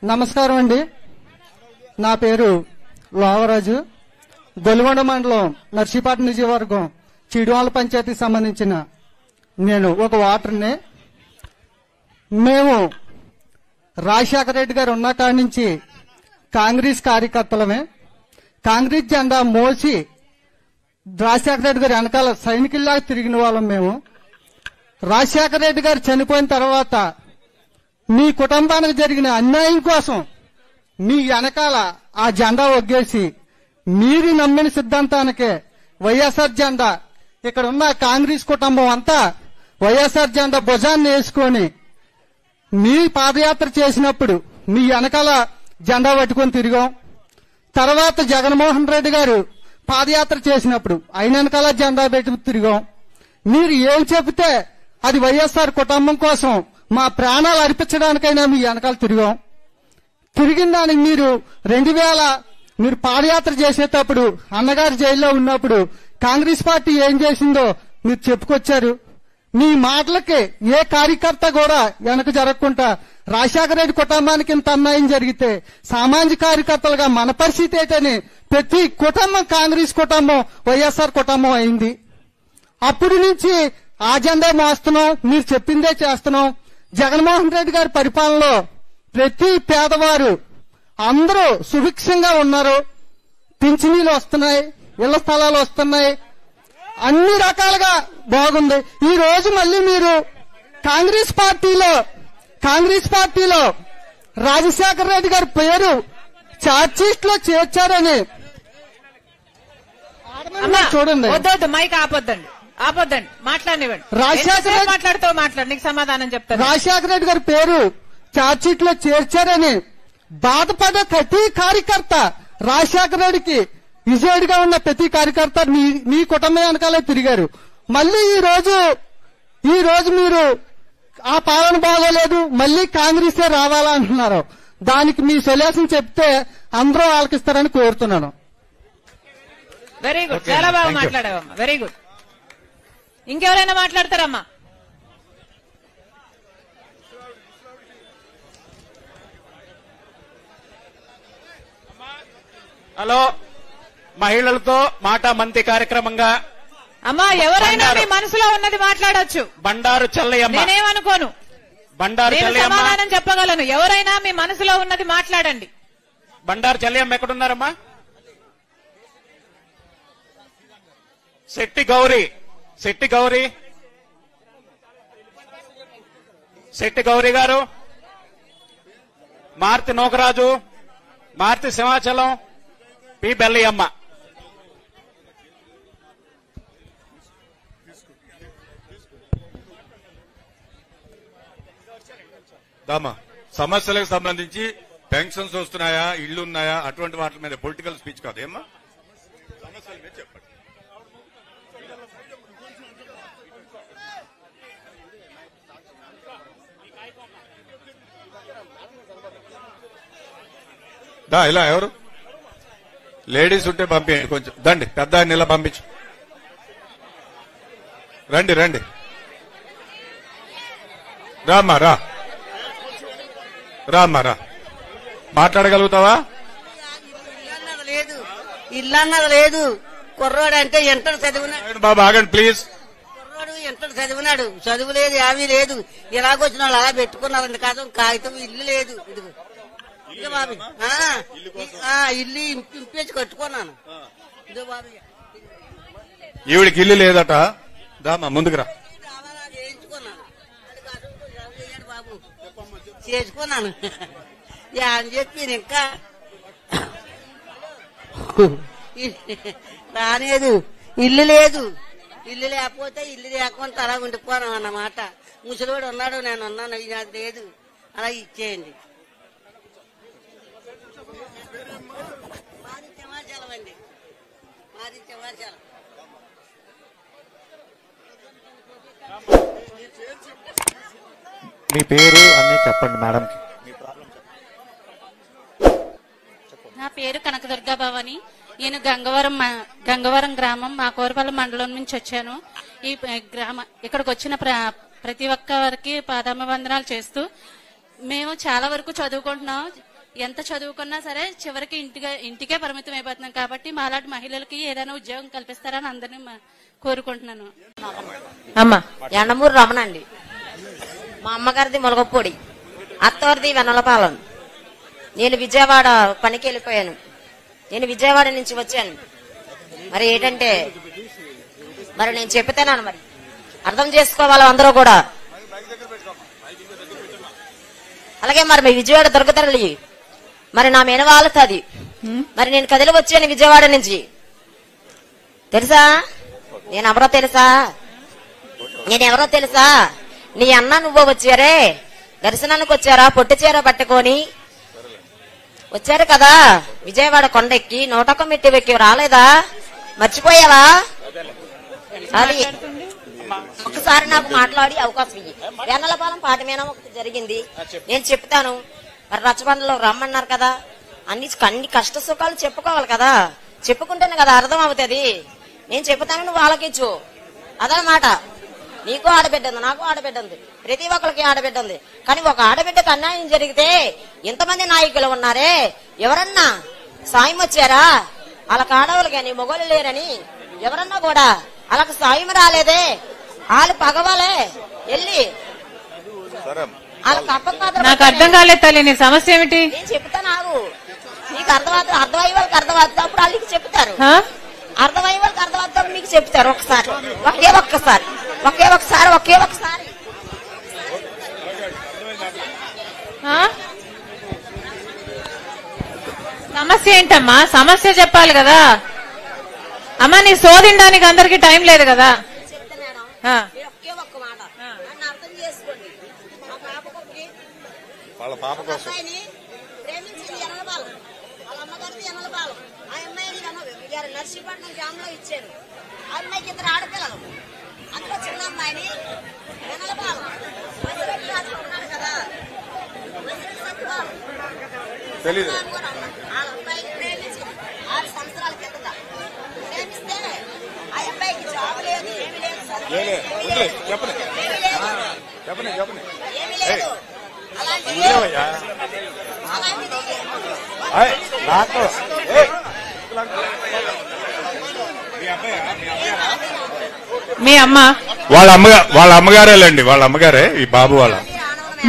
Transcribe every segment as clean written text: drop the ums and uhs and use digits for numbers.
నమస్కారం అండి. నా పేరు లోవరాజు. గొలుగొండ మండలం నర్సీపట్నం నియోజకవర్గం చీడువాల పంచాయతీకి సంబంధించిన నేను ఒక ఓటర్ని. మేము రాజశేఖర రెడ్డి గారు ఉన్న కాడి నుంచి కాంగ్రెస్ కార్యకర్తలమే. కాంగ్రెస్ జెండా మోసి రాజశేఖర రెడ్డి గారు వెనకాల సైనికుల్లాగా తిరిగిన వాళ్ళం మేము. రాజశేఖర రెడ్డి గారు చనిపోయిన తర్వాత మీ కుటుంబానికి జరిగిన అన్యాయం కోసం మీ వెనకాల ఆ జెండా ఒగ్గేసి మీరు నమ్మిన సిద్ధాంతానికే వైఎస్ఆర్ జెండా, ఇక్కడ ఉన్న కాంగ్రెస్ కుటుంబం అంతా వైఎస్ఆర్ జెండా భుజాన్ని వేసుకొని మీ పాదయాత్ర చేసినప్పుడు మీ వెనకాల జెండా పట్టుకొని తిరిగాం. తర్వాత జగన్మోహన్ రెడ్డి గారు పాదయాత్ర చేసినప్పుడు ఆయన వెనకాల జెండా పెట్టి తిరిగాం. మీరు ఏం చెబితే అది వైఎస్ఆర్ కుటుంబం కోసం మా ప్రాణాలు అర్పించడానికైనా మీ వెనకాల తిరిగాం. తిరిగిన దానికి మీరు పాదయాత్ర చేసేటప్పుడు అన్నగారు జైల్లో ఉన్నప్పుడు కాంగ్రెస్ పార్టీ ఏం చేసిందో మీరు చెప్పుకొచ్చారు. మీ మాటలకి ఏ కార్యకర్త కూడా వెనక జరగకుండా రాజశేఖర రెడ్డి కుటుంబానికి ఇంత అన్యాయం జరిగితే సామాజిక కార్యకర్తలుగా మన పరిస్థితి ఏంటని ప్రతి కుటుంబం కాంగ్రెస్ కుటుంబం వైఎస్ఆర్ కుటుంబం అయింది. అప్పటి నుంచి ఆ జెండా మోస్తున్నాం, మీరు చెప్పిందే చేస్తున్నాం. జగన్మోహన్ రెడ్డి గారి పరిపాలనలో ప్రతి పేదవారు అందరూ సుభిక్షంగా ఉన్నారు. పింఛనీలు వస్తున్నాయి, ఇళ్ల స్థలాలు వస్తున్నాయి, అన్ని రకాలుగా బాగుంది. ఈ రోజు మళ్ళీ మీరు కాంగ్రెస్ పార్టీలో రాజశేఖర రెడ్డి గారి పేరు ఛార్జ్షీట్ లో చేర్చారని చూడండి. మైక్ ఆపొద్దండి, మాట్లాడినివ్వండి. నీకు సమాధానం చెప్తాను. రాజశేఖర రెడ్డి గారి పేరు ఛార్జ్షీట్ లో చేర్చారని బాధపడే ప్రతి కార్యకర్త, రాజశేఖర రెడ్డికి విజయుడిగా ఉన్న ప్రతి కార్యకర్త మీ కుటుంబం వెనకాలే తిరిగారు. మళ్ళీ ఈ రోజు మీరు ఆ పాలన బాగోలేదు, మళ్ళీ కాంగ్రెసే రావాలా అంటున్నారు. దానికి మీ సొల్యూషన్ చెప్తే అందరూ ఆలకిస్తారని కోరుతున్నాను. వెరీ గుడ్, చాలా బాగా మాట్లాడావమ్మా. Very good. ఇంకెవరైనా మాట్లాడతారమ్మా? హలో, మహిళలతో మాట మంతి కార్యక్రమంగా అమ్మా ఎవరైనా మీ మనసులో ఉన్నది మాట్లాడొచ్చు. బండారు చెల్లయ్యమ్మ, నేనేమనుకోను, బండారు చెల్లయ్యమ్మ సమాధానం చెప్పగలను. ఎవరైనా మీ మనసులో ఉన్నది మాట్లాడండి. బండారు చెల్లయ్యమ్మ ఎక్కడున్నారమ్మా? శెట్టి గౌరీ గారు, మార్తి నోకరాజు, మార్తి సింహాచలం, పి బెల్లయ్యమ్మ. దామా సమస్యలకు సంబంధించి పెన్షన్స్ వస్తున్నాయా, ఇళ్లు ఉన్నాయా, అటువంటి వాటి మీద పొలిటికల్ స్పీచ్ కాదు ఏమ్మా, సమస్యల మీద చెప్పండి. ఇలా ఎవరు లేడీస్ ఉంటే పంపించండి, కొంచెం దండి, పెద్ద ఆయన ఇలా పంపించు. రండి రామ్మా, రా మాట్లాడగలుగుతావా? ఇల్లన్నది లేదు. కుర్రోడు అంటే ఎంటర్ చదివినాడు బాబు, ఆగండి ప్లీజ్. కుర్రోడు ఎంటర్ చదివినాడు, చదువు లేదు, ఏమీ లేదు. ఎలాగొచ్చిన వాళ్ళు అలా పెట్టుకున్నారండి. కాగితం ఇల్లు లేదు. ఇదిగో బాబు, ఇల్లు ఇంపేసి కట్టుకున్నాను. ఇదిగో బాబు, ఈవిడికి ఇల్లు లేదట. దామా ముందుకు రా. చేయించుకున్నాను బాబు, చేసుకున్నాను అని చెప్పి ఇంకా రాలేదు. ఇల్లు లేదు. ఇల్లు లేకపోతే ఇల్లు లేకుండా అలా ఉండిపోను అన్నమాట. ముసలివాడు ఉన్నాడు, నేను ఉన్నాను, అది లేదు, అలా ఇచ్చేయండి. మాది సింహాచలం అండి, మాది సింహాచలం. మీ పేరు అన్నీ చెప్పండి మేడం. నా పేరు కనకదుర్గా భవాని. నేను గంగవరం గ్రామం మాకోరపల్లి మండలం నుంచి వచ్చాను. ఈ ఇక్కడికి వచ్చిన ప్రతి ఒక్కరికి పాదాభివందనాలు చేస్తూ మేము చాలా వరకు చదువుకుంటున్నాం. ఎంత చదువుకున్నా సరే చివరికి ఇంటికే పరిమితం అయిపోతున్నాం. కాబట్టి మాలాంటి మహిళలకి ఏదైనా ఉద్యోగం కల్పిస్తారని అందరినీ కోరుకుంటున్నాను. అమ్మ ఎండమూరు రమణ అండి. మా అమ్మగారిది ములగపూడి, అత్తవారిది వెన్నలపాలెం. నేను విజయవాడ పనికి వెళ్ళిపోయాను. నేను విజయవాడ నుంచి వచ్చాను. మరి ఏంటంటే మరి నేను చెప్తాను, మరి అర్థం చేసుకోవాలి అందరూ కూడా. అలాగే మరి మీ విజయవాడ దొరకతరలి మరి నా మీద వాళ్తుంది. మరి నేను కదిలి వచ్చాను విజయవాడ నుంచి. తెలుసా నేనెవరో తెలుసా? నేనెవరో తెలుసా? నీ అన్న నువ్వు వచ్చారే, దర్శనానికి వచ్చారా? పొట్టి చీర పట్టుకొని వచ్చారు కదా విజయవాడ కొండెక్కి, 101 మెట్టు ఎక్కి రాలేదా? మర్చిపోయావా? అది ఒకసారి నాకు మాట్లాడి అవకాశం ఇయ్యి. వెన్నలపాలెం పాట మీద ఒకటి జరిగింది, నేను చెప్తాను. మరి రచ్చబండలో రమ్మన్నారు కదా, అన్ని కష్ట సుఖాలు చెప్పుకోవాలి కదా, చెప్పుకుంటేనే కదా అర్థం అవుతుంది. నేను చెప్తాను, నువ్వు ఆలకించు. అదనమాట. నీకు ఆడబిడ్డ ఉంది, నాకు ఆడబిడ్డ ఉంది, ప్రతి ఒక్కరికి ఆడబిడ్డ ఉంది. కానీ ఒక ఆడబిడ్డకు అన్యాయం జరిగితే ఇంతమంది నాయకులు ఉన్నారే, ఎవరన్నా సాయం వచ్చారా? వాళ్ళకి ఆడవాళ్ళు కానీ మొగోళ్ళు లేరని ఎవరన్నా కూడా వాళ్ళకి సాయం రాలేదే. వాళ్ళు పగవాలే వెళ్ళి వాళ్ళకి అప్పం. నాకు అర్థం కాలేదు తల్లి, నీ సమస్య ఏమిటి? నేను చెప్తా, నాకు నీకు అర్థమయ్యే వాళ్ళకి అర్థమవుతుంది, అప్పుడు వాళ్ళకి చెప్తారు. అర్థమయ్యే వాళ్ళకి అర్థమవుతుంది, మీకు చెప్తారు. ఒకసారి ఒకే ఒక్కసారి సమస్య ఏంటమ్మా? సమస్య చెప్పాలి కదా అమ్మా. నీ శోధించడానికి అందరికి టైం లేదు కదా. ఒకే ఒక్క మాట నన్ను అర్థం చేసుకోండి. మా వాళ్ళ పాప కోసం ప్రేమించింది ఎనలపాలెం, వాళ్ళ అమ్మగారిది ఎనలపాలెం. ఆ అమ్మాయిని నర్సీపట్నం గ్రామంలో ఇచ్చారు. ఆ అమ్మాయికి 2 ఆడపిల్లలు. అందులో చిన్న అమ్మాయిని ఎనలపాలెం ఉన్నాడు కదా, తెలీదు. వాళ్ళ అబ్బాయికి ప్రేమించి 6 సంవత్సరాల కిందట ప్రేమిస్తే ఆ అబ్బాయికి జాబ్ లేదు, ఏమి లేదు, ఏమి లేదు. మీ అమ్మ వాళ్ళ అమ్మగారేలండి, వాళ్ళ అమ్మగారే ఈ బాబు వాళ్ళ.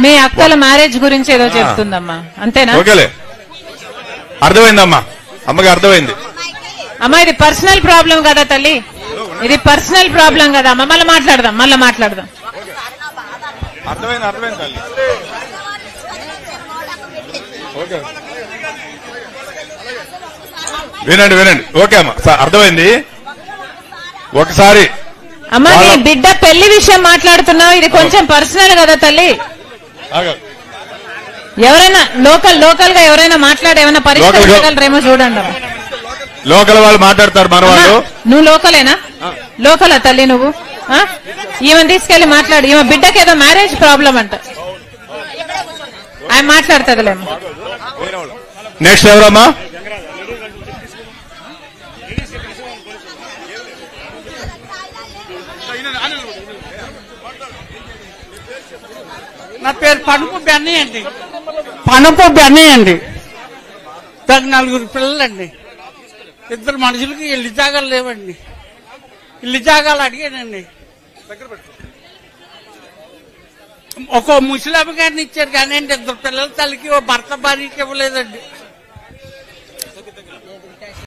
మీ అక్కల మ్యారేజ్ గురించి ఏదో చెప్తుందమ్మా, అంతేనా? ఓకేలే, అర్థమైందమ్మా, అమ్మకి అర్థమైంది. అమ్మా ఇది పర్సనల్ ప్రాబ్లం కదా తల్లి, ఇది పర్సనల్ ప్రాబ్లం కదా. మళ్ళీ మాట్లాడదాం. అర్థమైంది తల్లి. ఓకే వినండి. ఓకే అమ్మా, అర్థమైంది. ఒకసారి అమ్మా నీ బిడ్డ పెళ్లి విషయం మాట్లాడుతున్నావు, ఇది కొంచెం పర్సనల్ కదా తల్లి. ఎవరైనా లోకల్ గా ఎవరైనా మాట్లాడి ఏమైనా పరిష్కరించగలరేమో చూడండి. లోకల్ వాళ్ళు మాట్లాడతారు మన వాళ్ళు. నువ్వు లోకలేనా? లోకలా తల్లి నువ్వు? ఈమె తీసుకెళ్లి మాట్లాడు. ఈమె బిడ్డకి ఏదో మ్యారేజ్ ప్రాబ్లం అంట, ఆయన మాట్లాడుతుందిలేమో. నెక్స్ట్ ఎవరమ్మా? నా పేరు పనుపు బెన్నీ అండి. నాకు 4 పిల్లలండి. 2 మనుషులకి ఇల్లు జాగాలు లేవండి. ఇల్లు జాగాలు అడిగానండి. ఒక ముసలామి గారిని ఇచ్చారు కానీ 2 పిల్లల తల్లికి భర్త భార్యకి ఇవ్వలేదండి.